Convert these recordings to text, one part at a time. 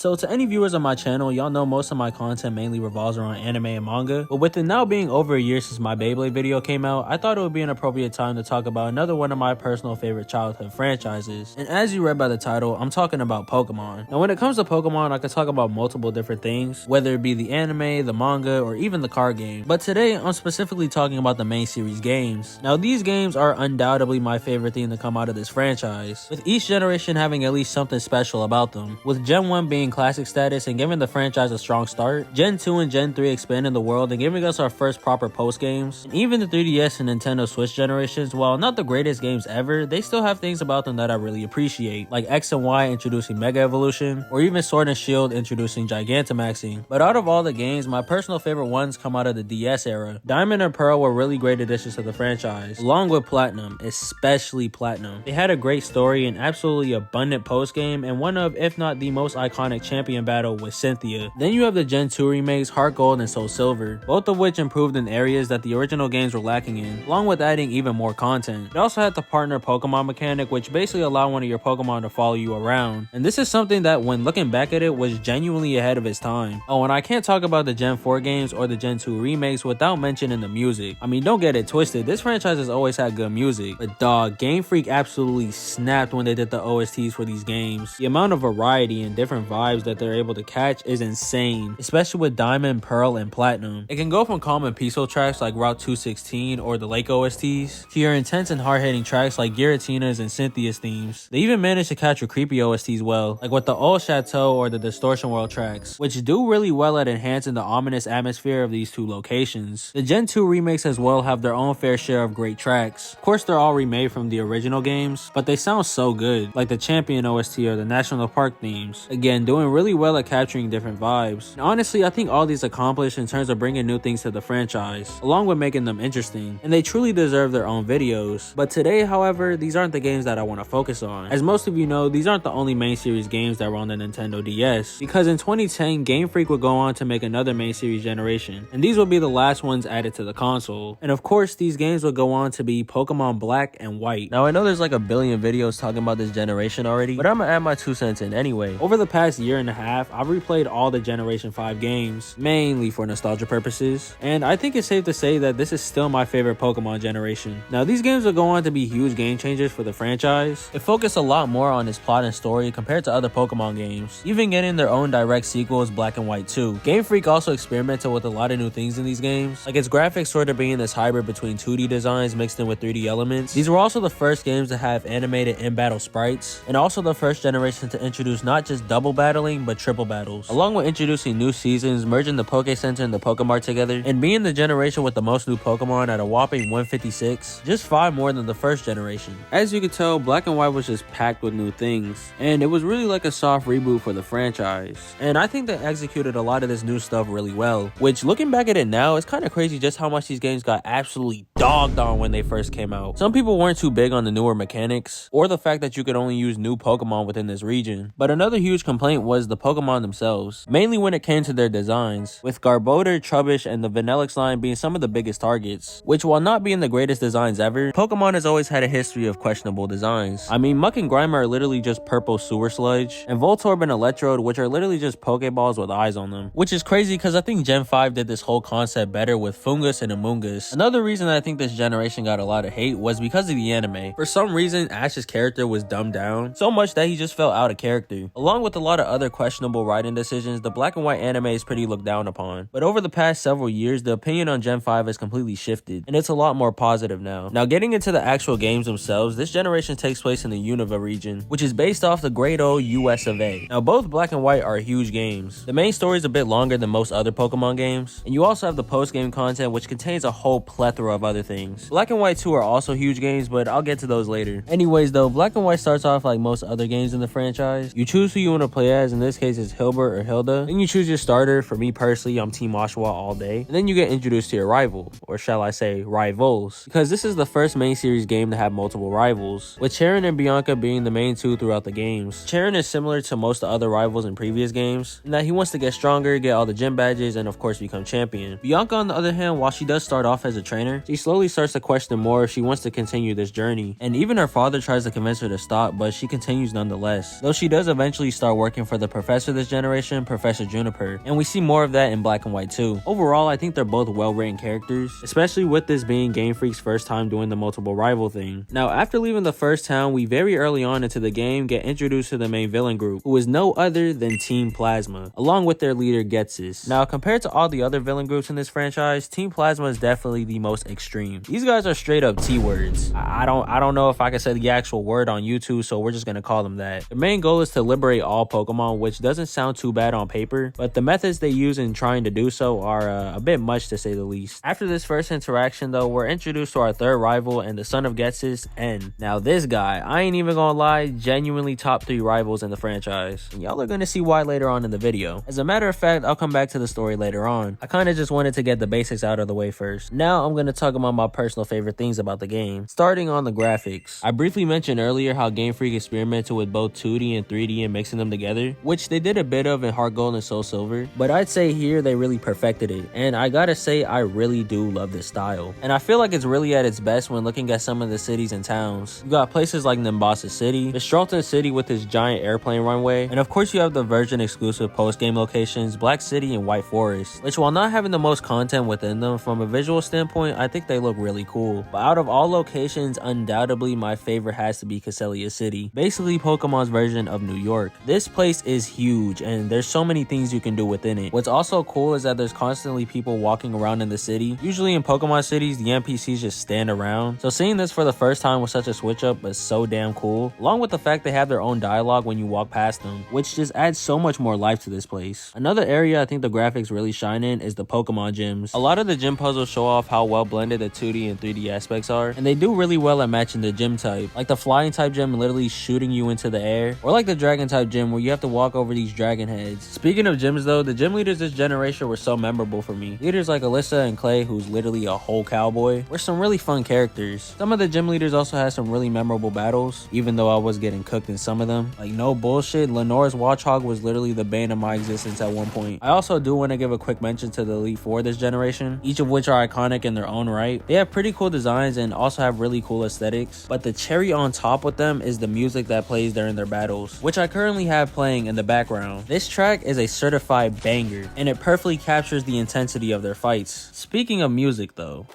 So to any viewers on my channel, y'all know most of my content mainly revolves around anime and manga, but with it now being over a year since my Beyblade video came out, I thought it would be an appropriate time to talk about another one of my personal favorite childhood franchises. And as you read by the title, I'm talking about Pokemon. Now when it comes to Pokemon, I could talk about multiple different things, whether it be the anime, the manga, or even the card game. But today, I'm specifically talking about the main series games. Now these games are undoubtedly my favorite thing to come out of this franchise, with each generation having at least something special about them, with Gen 1 being classic status and giving the franchise a strong start, Gen 2 and Gen 3 expanding the world and giving us our first proper post games, and even the 3DS and Nintendo Switch generations, while not the greatest games ever, they still have things about them that I really appreciate, like X and Y introducing Mega Evolution, or even Sword and Shield introducing Gigantamaxing. But out of all the games, my personal favorite ones come out of the DS era. Diamond and Pearl were really great additions to the franchise, along with Platinum, especially Platinum. They had a great story and absolutely abundant post game, and one of, if not the most iconic champion battle with Cynthia. Then you have the Gen 2 remakes, Heart Gold and Soul Silver, both of which improved in areas that the original games were lacking in, along with adding even more content. It also had the partner Pokemon mechanic, which basically allowed one of your Pokemon to follow you around, and this is something that when looking back at it was genuinely ahead of its time. Oh, and I can't talk about the Gen 4 games or the Gen 2 remakes without mentioning the music. I mean, don't get it twisted, this franchise has always had good music, but dog, Game Freak absolutely snapped when they did the OSTs for these games. The amount of variety and different vibes that they're able to catch is insane, especially with Diamond, Pearl, and Platinum. It can go from calm and peaceful tracks like Route 216 or the Lake OSTs, to your intense and hard-hitting tracks like Giratina's and Cynthia's themes. They even managed to capture creepy OSTs well, like with the Old Chateau or the Distortion World tracks, which do really well at enhancing the ominous atmosphere of these two locations. The Gen 2 remakes as well have their own fair share of great tracks. Of course, they're all remade from the original games, but they sound so good, like the Champion OST or the National Park themes. Again, doing really well at capturing different vibes. And honestly, I think all these accomplished in terms of bringing new things to the franchise, along with making them interesting, and they truly deserve their own videos. But today, however, these aren't the games that I want to focus on. As most of you know, these aren't the only main series games that were on the Nintendo DS, because in 2010, Game Freak would go on to make another main series generation, and these would be the last ones added to the console. And of course, these games would go on to be Pokemon Black and White. Now I know there's like a billion videos talking about this generation already, but I'm gonna add my 2 cents in anyway. Over the past year and a half, I've replayed all the Generation 5 games, mainly for nostalgia purposes, and I think it's safe to say that this is still my favorite Pokemon generation. Now these games will go on to be huge game changers for the franchise. It focused a lot more on its plot and story compared to other Pokemon games, even getting their own direct sequels, Black and White 2. Game Freak also experimented with a lot of new things in these games, like its graphics sort of being this hybrid between 2D designs mixed in with 3D elements. These were also the first games to have animated in-battle sprites, and also the first generation to introduce not just double battling, but triple battles, along with introducing new seasons, merging the Poke Center and the Pokemart together, and being the generation with the most new Pokemon at a whopping 156, just 5 more than the first generation. As you could tell, Black and White was just packed with new things, and it was really like a soft reboot for the franchise, and I think they executed a lot of this new stuff really well, which looking back at it now, it's kind of crazy just how much these games got absolutely dogged on when they first came out. Some people weren't too big on the newer mechanics, or the fact that you could only use new Pokemon within this region, but another huge complaint was the Pokemon themselves, mainly when it came to their designs, with Garbodor, Trubbish, and the Vanillix line being some of the biggest targets, which while not being the greatest designs ever, Pokemon has always had a history of questionable designs. I mean, Muck and Grimer are literally just purple sewer sludge, and Voltorb and Electrode, which are literally just Pokeballs with eyes on them, which is crazy because I think Gen 5 did this whole concept better with Fungus and Amoonguss. Another reason that I think this generation got a lot of hate was because of the anime. For some reason, Ash's character was dumbed down so much that he just felt out of character. Along with a lot of other questionable writing decisions, the Black and White anime is pretty looked down upon. But over the past several years, the opinion on Gen 5 has completely shifted, and it's a lot more positive now. Now getting into the actual games themselves, this generation takes place in the Unova region, which is based off the great old US of A. Now both Black and White are huge games. The main story is a bit longer than most other Pokemon games, and you also have the post-game content, which contains a whole plethora of other things. Black and White 2 are also huge games, but I'll get to those later. Anyways though, Black and White starts off like most other games in the franchise. You choose who you want to play as, in this case it's Hilbert or Hilda. Then you choose your starter. For me personally, I'm Team Oshawa all day. And then you get introduced to your rival, or shall I say rivals, because this is the first main series game to have multiple rivals, with Charon and Bianca being the main two throughout the games. Charon is similar to most other rivals in previous games, in that he wants to get stronger, get all the gym badges, and of course become champion. Bianca on the other hand, while she does start off as a trainer, she slowly starts to question more if she wants to continue this journey, and even her father tries to convince her to stop, but she continues nonetheless, though she does eventually start working for for the professor this generation, Professor Juniper, and we see more of that in Black and White too. Overall, I think they're both well-written characters, especially with this being Game Freak's first time doing the multiple rival thing. Now, after leaving the first town, we very early on into the game get introduced to the main villain group, who is no other than Team Plasma, along with their leader Getsis. Now, compared to all the other villain groups in this franchise, Team Plasma is definitely the most extreme. These guys are straight up T-words. I don't know if I can say the actual word on YouTube, so we're just gonna call them that. The main goal is to liberate all Pokemon, which doesn't sound too bad on paper, but the methods they use in trying to do so are a bit much to say the least. After this first interaction though, we're introduced to our third rival and the son of Getsis, N. Now this guy, I ain't even gonna lie, genuinely top 3 rivals in the franchise, and y'all are gonna see why later on in the video. As a matter of fact, I'll come back to the story later on. I kinda just wanted to get the basics out of the way first. Now I'm gonna talk about my personal favorite things about the game, starting on the graphics. I briefly mentioned earlier how Game Freak experimented with both 2D and 3D and mixing them together, which they did a bit of in Heart Gold and Soul Silver, but I'd say here they really perfected it, and I gotta say I really do love this style. And I feel like it's really at its best when looking at some of the cities and towns. You got places like Nimbasa City, the Stralton City with its giant airplane runway, and of course you have the Virgin exclusive post-game locations, Black City and White Forest, which while not having the most content within them, from a visual standpoint, I think they look really cool. But out of all locations, undoubtedly my favorite has to be Casellia City, basically Pokemon's version of New York. This place is huge and there's so many things you can do within it. What's also cool is that there's constantly people walking around in the city. Usually in Pokemon cities, the NPCs just stand around. So seeing this for the first time with such a switch up was so damn cool, along with the fact they have their own dialogue when you walk past them, which just adds so much more life to this place. Another area I think the graphics really shine in is the Pokemon gyms. A lot of the gym puzzles show off how well blended the 2D and 3D aspects are, and they do really well at matching the gym type, like the flying type gym literally shooting you into the air, or like the dragon type gym where you have to walk over these dragon heads. Speaking of gyms though, the gym leaders this generation were so memorable for me. Leaders like Alyssa and Clay, who's literally a whole cowboy, were some really fun characters. Some of the gym leaders also had some really memorable battles, even though I was getting cooked in some of them. Like no bullshit, Lenore's Watchhog was literally the bane of my existence at one point. I also do want to give a quick mention to the Elite Four this generation, each of which are iconic in their own right. They have pretty cool designs and also have really cool aesthetics, but the cherry on top with them is the music that plays during their battles, which I currently have playing in the background. This track is a certified banger, and it perfectly captures the intensity of their fights. Speaking of music though,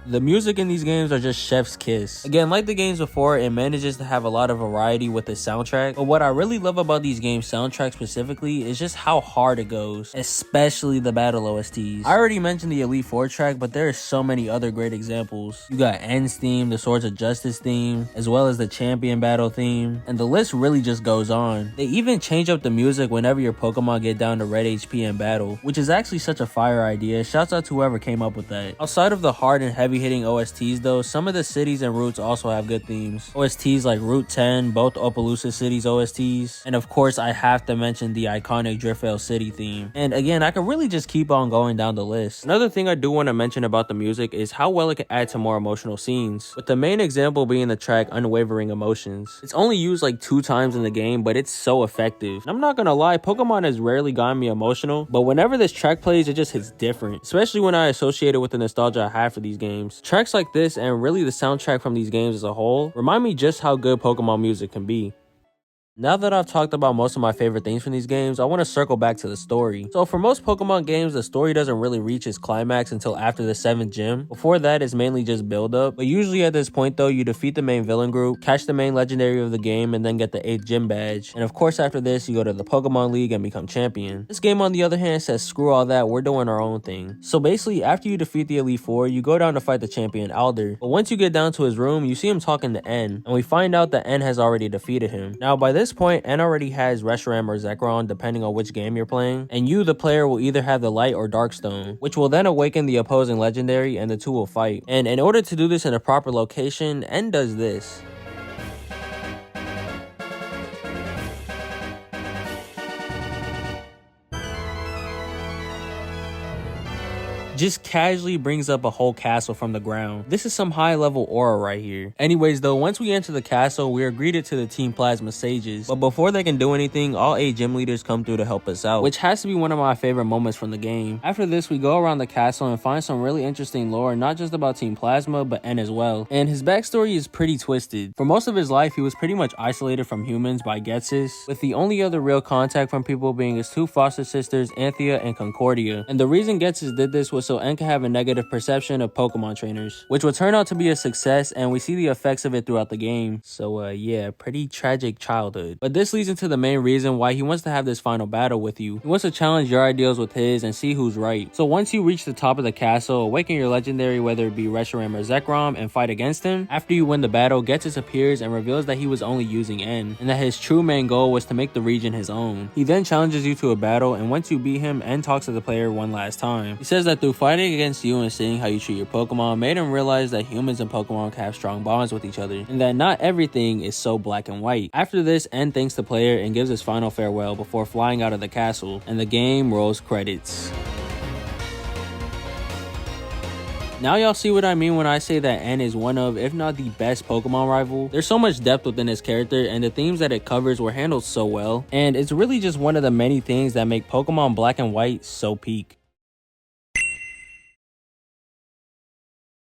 the music in these games are just chef's kiss. Again, like the games before, it manages to have a lot of variety with the soundtrack, but what I really love about these games soundtrack specifically is just how hard it goes, especially the battle OSTs. I already mentioned the Elite Four track, but there are so many other great examples. You got N's theme, the Swords of Justice theme, as well as the Champion Battle theme, and the list really just goes on. They even change up the music whenever your Pokemon get down to red HP in battle, which is actually such a fire idea. Shouts out to whoever came up with that. Outside of the hard and heavy hitting OSTs though, some of the cities and routes also have good themes. OSTs like Route 10, both Opelousas cities OSTs, and of course I have to mention the iconic Driftvale City theme. And again, I could really just keep on going down the list. Another thing I do want to mention about the music is how well it can add to more emotional scenes, with the main example being the track Unwavering Emotions. It's only used like 2 times in the game, but it's so effective. And I'm not gonna lie, Pokemon has rarely gotten me emotional, but whenever this track plays, it just hits different, especially when I associate it with the nostalgia I have for these games. Tracks like this, and really the soundtrack from these games as a whole, remind me just how good Pokemon music can be. Now that I've talked about most of my favorite things from these games, I want to circle back to the story. So for most Pokemon games, the story doesn't really reach its climax until after the 7th gym. Before that, it's mainly just build up. But usually at this point though, you defeat the main villain group, catch the main legendary of the game, and then get the 8th gym badge. And of course after this, you go to the Pokemon League and become champion. This game on the other hand says screw all that, we're doing our own thing. So basically after you defeat the Elite Four, you go down to fight the champion Alder. But once you get down to his room, you see him talking to N, and we find out that N has already defeated him. Now by this point, N already has Reshiram or Zekrom depending on which game you're playing, and you, the player, will either have the Light or Dark Stone, which will then awaken the opposing legendary and the two will fight. And in order to do this in a proper location, N does this. just casually brings up a whole castle from the ground. This is some high level aura right here. Anyways though, once we enter the castle, we are greeted to the Team Plasma sages, but before they can do anything, all 8 gym leaders come through to help us out, which has to be one of my favorite moments from the game. After this, we go around the castle and find some really interesting lore, not just about Team Plasma, but N as well. And his backstory is pretty twisted. For most of his life, he was pretty much isolated from humans by Getsis, with the only other real contact from people being his 2 foster sisters, Anthea and Concordia. And the reason Getsis did this was so N could have a negative perception of Pokemon trainers, which would turn out to be a success, and we see the effects of it throughout the game. So yeah, pretty tragic childhood. But this leads into the main reason why he wants to have this final battle with you. He wants to challenge your ideals with his and see who's right. So once you reach the top of the castle, awaken your legendary, whether it be Reshiram or Zekrom, and fight against him. After you win the battle, Getsis appears and reveals that he was only using N, and that his true main goal was to make the region his own. He then challenges you to a battle, and once you beat him, N talks to the player one last time. He says that through fighting against you and seeing how you treat your Pokemon made him realize that humans and Pokemon can have strong bonds with each other, and that not everything is so black and white. After this, N thanks the player and gives his final farewell before flying out of the castle, and the game rolls credits. Now y'all see what I mean when I say that N is one of, if not the best Pokemon rival. There's so much depth within his character, and the themes that it covers were handled so well, and it's really just one of the many things that make Pokemon Black and White so peak.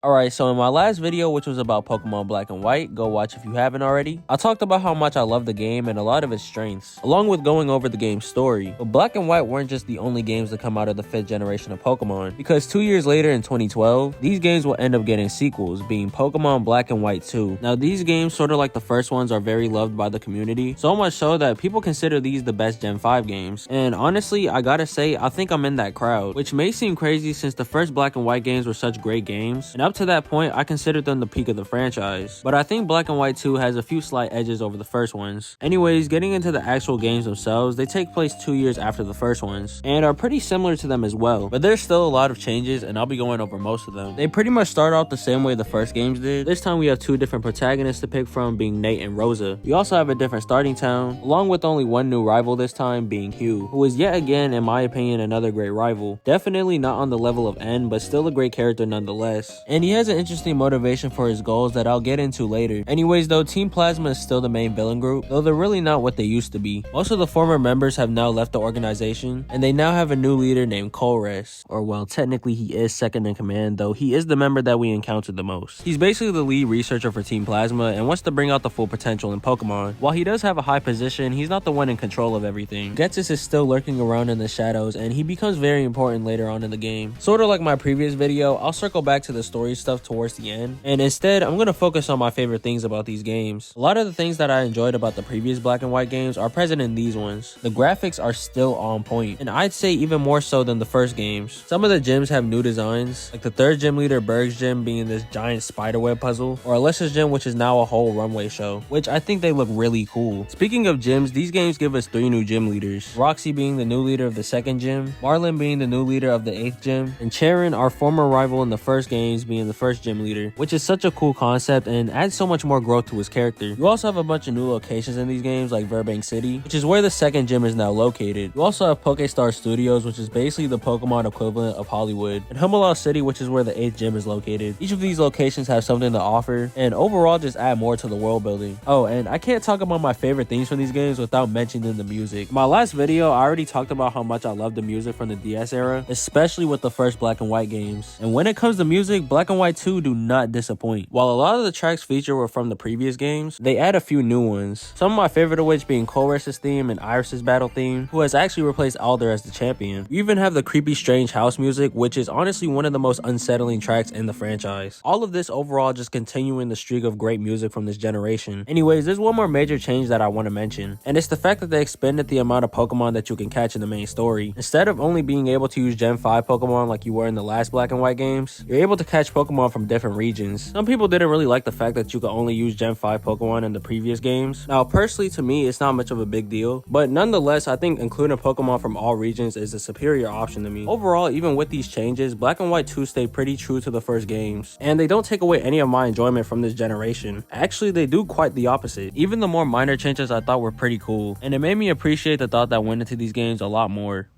Alright, so in my last video, which was about Pokemon Black and White, go watch if you haven't already, I talked about how much I love the game and a lot of its strengths, along with going over the game's story. But Black and White weren't just the only games to come out of the 5th generation of Pokemon, because 2 years later in 2012, these games will end up getting sequels, being Pokemon Black and White 2. Now these games, sort of like the first ones, are very loved by the community, so much so that people consider these the best Gen 5 games. And honestly, I gotta say, I think I'm in that crowd, which may seem crazy since the first Black and White games were such great games, and up to that point, I considered them the peak of the franchise. But I think Black and White 2 has a few slight edges over the first ones. Anyways, getting into the actual games themselves, they take place 2 years after the first ones, and are pretty similar to them as well. But there's still a lot of changes, and I'll be going over most of them. They pretty much start off the same way the first games did. This time we have 2 different protagonists to pick from, being Nate and Rosa. We also have a different starting town, along with only one new rival this time, being Hugh, who is yet again, in my opinion, another great rival. Definitely not on the level of N, but still a great character nonetheless. And he has an interesting motivation for his goals that I'll get into later. Anyways though, Team Plasma is still the main villain group, though they're really not what they used to be. Most of the former members have now left the organization, and they now have a new leader named Colress. Or well, technically he is second in command, though he is the member that we encountered the most. He's basically the lead researcher for Team Plasma and wants to bring out the full potential in Pokemon. While he does have a high position, he's not the one in control of everything. Getsis is still lurking around in the shadows, and he becomes very important later on in the game. Sort of like my previous video, I'll circle back to the story stuff towards the end, and instead I'm going to focus on my favorite things about these games. A lot of the things that I enjoyed about the previous Black and White games are present in these ones. The graphics are still on point, and I'd say even more so than the first games. Some of the gyms have new designs, like the 3rd gym leader Berg's gym being this giant spiderweb puzzle, or Alyssa's gym, which is now a whole runway show, which I think they look really cool. Speaking of gyms, these games give us 3 new gym leaders, Roxy being the new leader of the 2nd gym, Marlin being the new leader of the 8th gym, and Charon, our former rival in the first games, being the 1st gym leader, which is such a cool concept and adds so much more growth to his character. You also have a bunch of new locations in these games, like Burbank City, which is where the 2nd gym is now located. You also have Pokestar Studios, which is basically the Pokemon equivalent of Hollywood, and Hummelaw City, which is where the 8th gym is located. Each of these locations have something to offer, and overall just add more to the world building. Oh, and I can't talk about my favorite things from these games without mentioning the music. In my last video, I already talked about how much I love the music from the DS era, especially with the first Black and White games. And when it comes to music, Black and White 2 do not disappoint. While a lot of the tracks featured were from the previous games, they add a few new ones. Some of my favorite of which being Colress's theme and Iris's battle theme, who has actually replaced Alder as the champion. You even have the creepy strange house music, which is honestly one of the most unsettling tracks in the franchise. All of this overall just continuing the streak of great music from this generation. Anyways, there's one more major change that I want to mention, and it's the fact that they expanded the amount of Pokemon that you can catch in the main story. Instead of only being able to use Gen 5 Pokemon like you were in the last Black and White games, you're able to catch Pokemon from different regions. Some people didn't really like the fact that you could only use Gen 5 Pokemon in the previous games. Now personally, to me, it's not much of a big deal, but nonetheless, I think including Pokemon from all regions is a superior option to me. Overall, even with these changes, Black and White 2 stay pretty true to the first games, and they don't take away any of my enjoyment from this generation. Actually, they do quite the opposite. Even the more minor changes I thought were pretty cool, and it made me appreciate the thought that went into these games a lot more.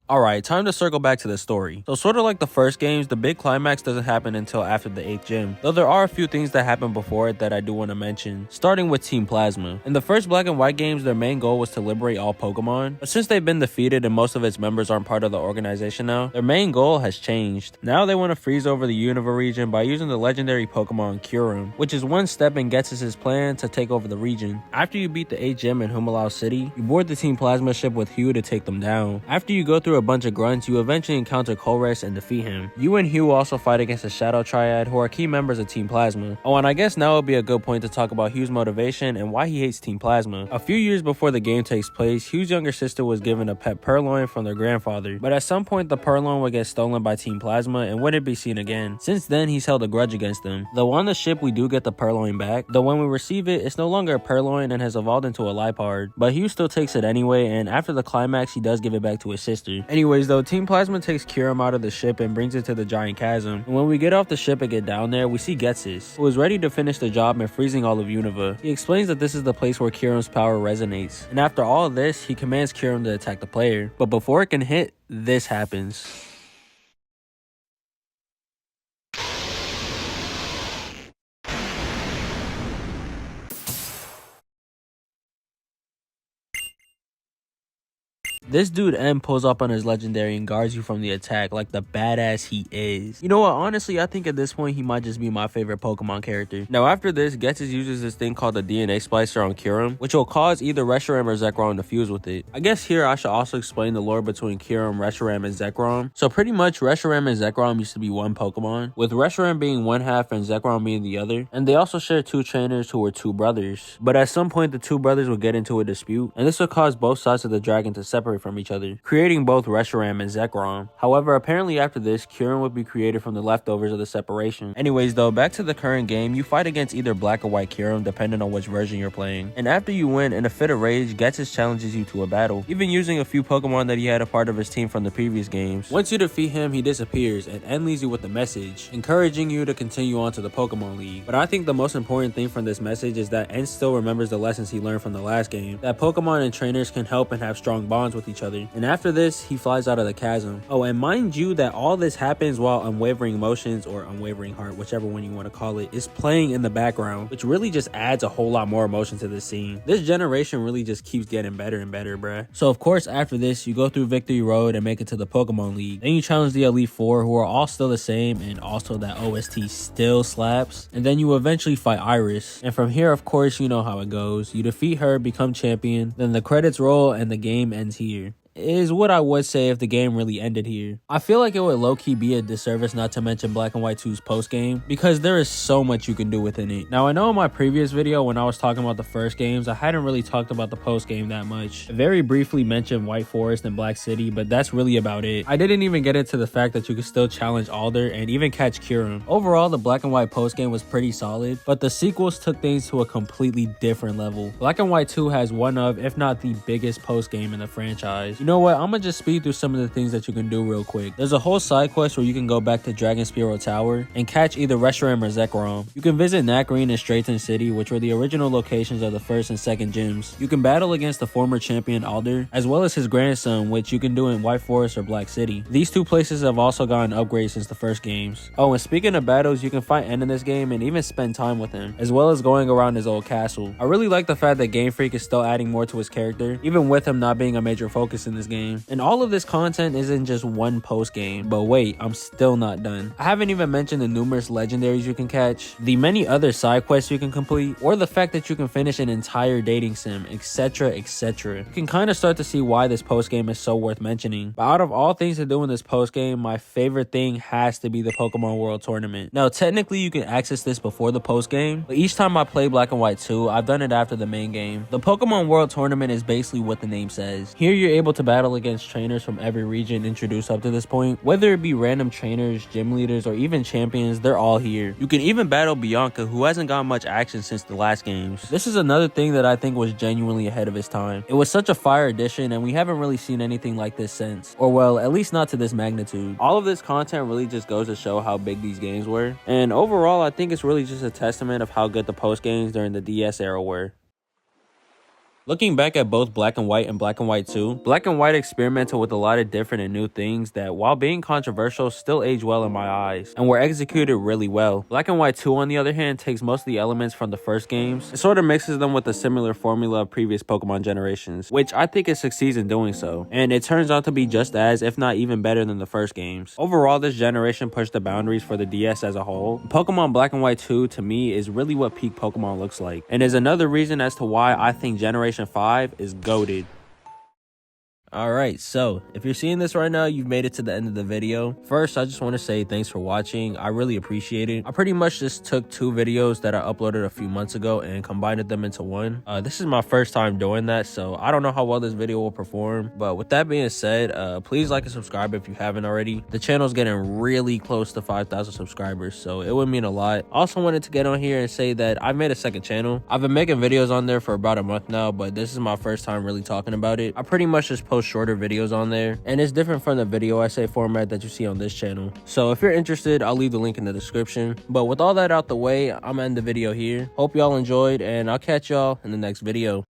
Alright, time to circle back to the story. So sort of like the first games, the big climax doesn't happen until after the 8th gym, though there are a few things that happen before it that I do want to mention, starting with Team Plasma. In the first Black and White games, their main goal was to liberate all Pokemon, but since they've been defeated and most of its members aren't part of the organization now, their main goal has changed. Now they want to freeze over the Unova region by using the legendary Pokemon Kyurem, which is one step in Ghetsis' plan to take over the region. After you beat the 8th gym in Humalao City, you board the Team Plasma ship with Hugh to take them down. After you go through a bunch of grunts, you eventually encounter Colress and defeat him. You and Hugh also fight against the Shadow Triad, who are key members of Team Plasma. Oh, and I guess now would be a good point to talk about Hugh's motivation and why he hates Team Plasma. A few years before the game takes place, Hugh's younger sister was given a pet Purloin from their grandfather, but at some point the Purloin would get stolen by Team Plasma and wouldn't be seen again. Since then, he's held a grudge against them. Though on the ship we do get the Purloin back, though when we receive it, it's no longer a Purloin and has evolved into a Lipard, but Hugh still takes it anyway, and after the climax he does give it back to his sister. Anyways though, Team Plasma takes Kyurem out of the ship and brings it to the giant chasm, and when we get off the ship and get down there, we see Ghetsis, who is ready to finish the job in freezing all of Unova. He explains that this is the place where Kyurem's power resonates, and after all this, he commands Kyurem to attack the player, but before it can hit, this happens. This dude M pulls up on his legendary and guards you from the attack like the badass he is. You know what, honestly, I think at this point he might just be my favorite Pokemon character. Now after this, Ghetsis uses this thing called the DNA Splicer on Kyurem, which will cause either Reshiram or Zekrom to fuse with it. I guess here I should also explain the lore between Kyurem, Reshiram, and Zekrom. So pretty much Reshiram and Zekrom used to be one Pokemon, with Reshiram being one half and Zekrom being the other, and they also share two trainers who were two brothers. But at some point the two brothers would get into a dispute, and this would cause both sides of the dragon to separate from each other, creating both Reshiram and Zekrom. However, apparently after this, Kyurem would be created from the leftovers of the separation. Anyways though, back to the current game, you fight against either Black or White Kyurem depending on which version you're playing. And after you win, in a fit of rage, Ghetsis challenges you to a battle, even using a few Pokemon that he had a part of his team from the previous games. Once you defeat him, he disappears, and N leaves you with a message, encouraging you to continue on to the Pokemon League. But I think the most important thing from this message is that N still remembers the lessons he learned from the last game, that Pokemon and trainers can help and have strong bonds with each other. And after this, he flies out of the chasm. Oh, and mind you that all this happens while Unwavering Emotions, or Unwavering Heart, whichever one you want to call it, is playing in the background, which really just adds a whole lot more emotion to this scene. This generation really just keeps getting better and better, bruh. So of course, after this, you go through Victory Road and make it to the Pokemon League. Then you challenge the Elite Four, who are all still the same, and also that OST still slaps. And then you eventually fight Iris. And from here, of course, you know how it goes. You defeat her, become champion, then the credits roll, and the game ends here. Is what I would say if the game really ended here. I feel like it would low-key be a disservice not to mention Black and White 2's post-game, because there is so much you can do within it. Now I know in my previous video when I was talking about the first games, I hadn't really talked about the post-game that much. I very briefly mentioned White Forest and Black City, but that's really about it. I didn't even get into the fact that you could still challenge Alder and even catch Kyurem. Overall, the Black and White post-game was pretty solid, but the sequels took things to a completely different level. Black and White 2 has one of, if not the biggest post-game in the franchise. You know what, I'm gonna just speed through some of the things that you can do real quick. There's a whole side quest where you can go back to Dragon Spearow Tower and catch either Reshiram or Zekrom. You can visit Nacrene and Straighten City, which were the original locations of the first and second gyms. You can battle against the former champion Alder, as well as his grandson, which you can do in White Forest or Black City. These two places have also gotten upgrades since the first games. Oh, and speaking of battles, you can fight N in this game and even spend time with him, as well as going around his old castle. I really like the fact that Game Freak is still adding more to his character, even with him not being a major focus in this game. And all of this content isn't just one post game. But wait, I'm still not done. I haven't even mentioned the numerous legendaries you can catch, the many other side quests you can complete, or the fact that you can finish an entire dating sim, etc, etc. You can kind of start to see why this post game is so worth mentioning. But out of all things to do in this post game, my favorite thing has to be the Pokemon World Tournament. Now technically you can access this before the post game, but each time I play Black and White 2, I've done it after the main game. The Pokemon World Tournament is basically what the name says. Here you're able to battle against trainers from every region introduced up to this point. Whether it be random trainers, gym leaders, or even champions, they're all here. You can even battle Bianca, who hasn't gotten much action since the last games. This is another thing that I think was genuinely ahead of its time. It was such a fire addition, and we haven't really seen anything like this since. Or well, at least not to this magnitude. All of this content really just goes to show how big these games were. And overall, I think it's really just a testament of how good the post games during the DS era were. Looking back at both Black and White and Black and White 2, Black and White experimented with a lot of different and new things that, while being controversial, still aged well in my eyes, and were executed really well. Black and White 2, on the other hand, takes most of the elements from the first games and sort of mixes them with a similar formula of previous Pokemon generations, which I think it succeeds in doing so, and it turns out to be just as, if not even better than the first games. Overall, this generation pushed the boundaries for the DS as a whole. Pokemon Black and White 2, to me, is really what peak Pokemon looks like, and is another reason as to why I think Generation 5 is goated. Alright, so if you're seeing this right now, you've made it to the end of the video. First, I just want to say thanks for watching. I really appreciate it. I pretty much just took 2 videos that I uploaded a few months ago and combined them into one. This is my first time doing that, so I don't know how well this video will perform. But with that being said, please like and subscribe if you haven't already. The channel's getting really close to 5,000 subscribers, so it would mean a lot. I also wanted to get on here and say that I made a second channel. I've been making videos on there for about a month now, but this is my first time really talking about it. I pretty much just post shorter videos on there, and it's different from the video essay format that you see on this channel. So if you're interested, I'll leave the link in the description. But with all that out the way, I'm gonna end the video here. Hope y'all enjoyed, and I'll catch y'all in the next video.